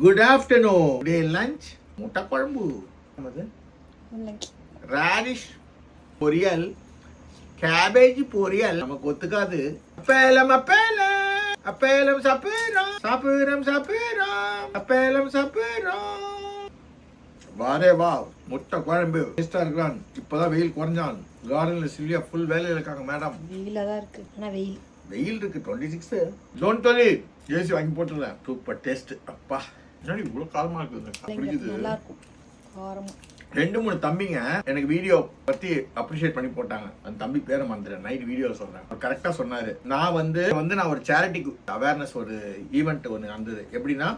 Good afternoon. டே lunch முட்டை குழம்பு, radish பொரியல், கேபேஜ் பொரியல். நமக்கு ஒத்துக்காது. அப்பேலம் அப்பேலம் அப்பேலம் சாப்பிடுறோம் சாப்பிடுறோம் சாப்பிடுறோம் அப்பேலம் சாப்பிடுறோம். வாரே வா, முட்டை குழம்பு டேஸ்டா இருக்கான். இப்பதான் வெயில் குறைஞ்சான். கார்டன்ல சில்வியா ஃபுல் வேலையில இருக்காங்க மேடம். வெயிலா தான் இருக்கு. ஆனா வெயில் இருக்கு. 26 டோன்ட் டொலி ஏசி வாங்கி போட்டுறேன். Super taste. அப்பா என்னடி இவ்வளோ காலமா இருக்குது. நல்லா இருக்கும். காரமா 2-3 தம்பிங்க எனக்கு வீடியோ பத்தி அப்ரிஷியேட் பண்ணி போட்டாங்க. அந்த தம்பி பேரை மறந்துட்டேன். நைட் வீடியோ சொல்றேன். அவர் கரெக்டா சொன்னாரு. நான் நான் ஒரு சேரிட்டிக்கு அவேர்னஸ் ஒரு ஈவெண்ட் ஒன்று நடந்தது. எப்படின்னா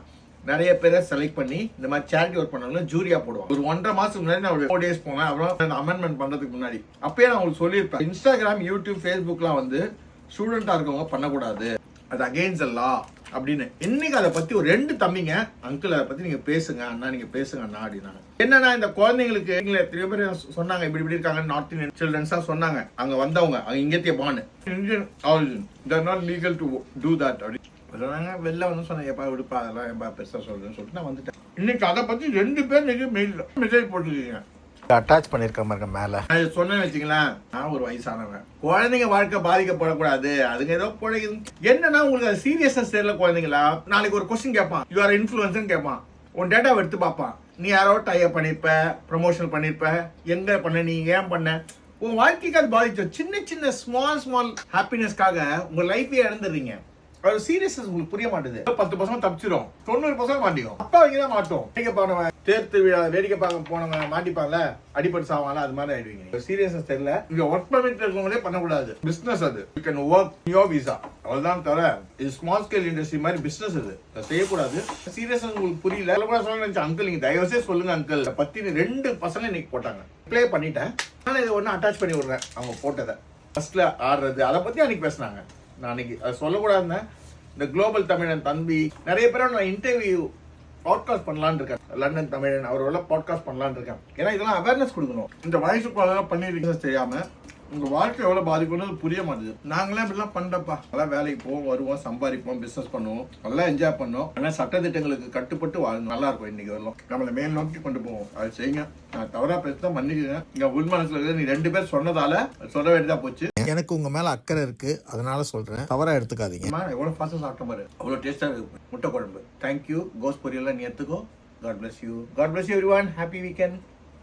நிறைய பேரை செலக்ட் பண்ணி இந்த மாதிரி சேரிட்டி ஒர்க் பண்ணவங்க ஜூரியா போடுவாங்க. ஒரு 1.5 மாசத்துக்கு முன்னாடி நான் 4 days போனேன். அப்புறம் அமெண்ட்மெண்ட் பண்றதுக்கு முன்னாடி அப்பயே நான் உங்களுக்கு சொல்லியிருப்பேன். இன்ஸ்டாகிராம், யூடியூப், ஃபேஸ்புக்லாம் ஸ்டூடெண்டா இருக்கவங்க பண்ணக்கூடாது, அது அகெயின்ஸ்ட் த லா அப்படின்னு. இன்னைக்கு அதை பத்தி ஒரு 2 தம்பிங்க, அங்கிள் அதை பத்தி நீங்க பேசுங்க அண்ணா, நீங்க பேசுங்க அண்ணா அப்படின்னாங்க. என்னன்னா இந்த குழந்தைங்களுக்கு எத்தனையோ பேர் சொன்னாங்க இப்படி இருக்காங்க. நார்த் இந்தியன் சில்ட்ரன்ஸா சொன்னாங்க. அங்க வந்தவங்க அங்க இங்கத்திய பான்னு Indian origin, they're not legal to do that அப்படி சொன்னாங்க. வெளில சொன்னாங்க எப்பா விடுப்பா அதெல்லாம் எப்பா பெருசா சொல்றேன்னு சொல்லிட்டு நான் வந்துட்டேன். இன்னைக்கு அதை பத்தி 2 பேர் மெசேஜ் போட்டுருக்கீங்க. அட்டாச் பண்ணிருக்க மாதிரி மேல சொன்னேன்னு வச்சுங்களேன். நான் ஒரு வயசானவன். குழந்தைங்க வாழ்க்கை பாதிக்கப்படக்கூடாது, அதுக்கு ஏதோ பிழைக்குது. என்னன்னா உங்களுக்கு சீரியஸ்னஸ் தெரியல. குழந்தைங்களா நாளைக்கு ஒரு கொஸ்டின் கேட்பான், யூ ஆர் இன்ஃபுளுசர் கேட்பான். உன் டேட்டா எடுத்து பார்ப்பான். நீ யாரோ டைப் பண்ணிருப்ப, ப்ரமோஷன் பண்ணிருப்ப, எங்க பண்ண, நீ ஏன் பண்ண, உன் வாழ்க்கைக்கு அது பாதிச்சோம். சின்ன சின்ன ஸ்மால் ஹாப்பினஸ்க்காக உங்க லைஃபே இழந்துடுறீங்க. ஒரு சீரியஸ்னஸ் உங்களுக்கு புரிய மாட்டேது. 10% தப்பிச்சிடும், 90% மாட்டிக்கும். அப்பா இங்கதான் மாட்டோம். வேடிக்கை போனவன் தேர்த்து வேடிக்கை பார்க்க போனவங்க மாட்டிப்பாங்கல்ல, அடிப்பட்டு சாவாங்கல்ல, அது மாதிரி ஆயிடுவீங்க. சீரியஸ்னஸ் தெரியல. இங்க ஒர்க் பர்மிட் இருக்கவங்களே பண்ணக்கூடாது. பிசினஸ் அது. You can work your visa, அவ்வளவுதான் தவிர இது ஸ்மால் ஸ்கேல் இண்டஸ்ட்ரி மாதிரி பிசினஸ் அது செய்யக்கூடாது. சீரியஸ்னஸ் உங்களுக்கு புரியல. சொல்ல அங்கிள் நீங்க தயவுசே சொல்லுங்க அங்கிள் பத்தி. 2 பசங்க இன்னைக்கு போட்டாங்க. ப்ளே பண்ணிட்டேன். ஆனா இதை ஒன்னு அட்டாச் பண்ணி விடுறேன். அவங்க போட்டதை ஃபர்ஸ்ட்ல ஆடுறது அதை பத்தி அன்னைக்கு பேசினாங்க. நான் அன்னைக்கு அதை சொல்லக்கூடாதுன்னு இந்த குளோபல் தமிழன் தம்பி நிறைய பேரோட நான் இன்டர்வியூ பாட்காஸ்ட் பண்ணலான்னு இருக்கேன். லண்டன் தமிழன் அவரோட பாட்காஸ்ட் பண்ணலான்னு இருக்கேன். ஏன்னா இதெல்லாம் அவேர்னஸ் கொடுக்கணும். இந்த வயசுக்கு அதெல்லாம் பண்ணிருக்கீங்க தெரியாம உங்க வாழ்க்கை எவ்வளவு பாதிக்கணும் புரிய மாட்டேது. நாங்களாம் இப்படிலாம் பண்றப்பா. அதெல்லாம் வேலைக்கு போவோம், வருவோம், சம்பாதிப்போம், பிசினஸ் பண்ணுவோம், நல்லா என்ஜாய் பண்ணோம். ஆனா சட்டத்திட்டங்களுக்கு கட்டுப்பட்டு வாழணும். நல்லா இருக்கும். இன்னைக்கு வரலாம் நம்மளை மேல் நோக்கி கொண்டு போவோம். அது செய்யுங்க. நான் தவறா பேசதான் மன்னிக்குங்க. இங்க உள் மனசுல இருக்கிற நீ 2 பேர் சொன்னதால சொல்ல வேண்டியதா போச்சு. எனக்கு உங்க மேல அக்கறை இருக்கு, அதனால சொல்றேன். தவறா எடுத்துக்காதீங்க. எவ்வளவு ஃபாஸ்டா சாப்பிட்ட பாரு, அவ்வளவு டேஸ்டா இருக்கு முட்டை குழம்பு. தேங்க்யூ. கோஸ் பொரியல் நீ எடுத்துக்கோ. God bless you. God bless you everyone. Happy weekend.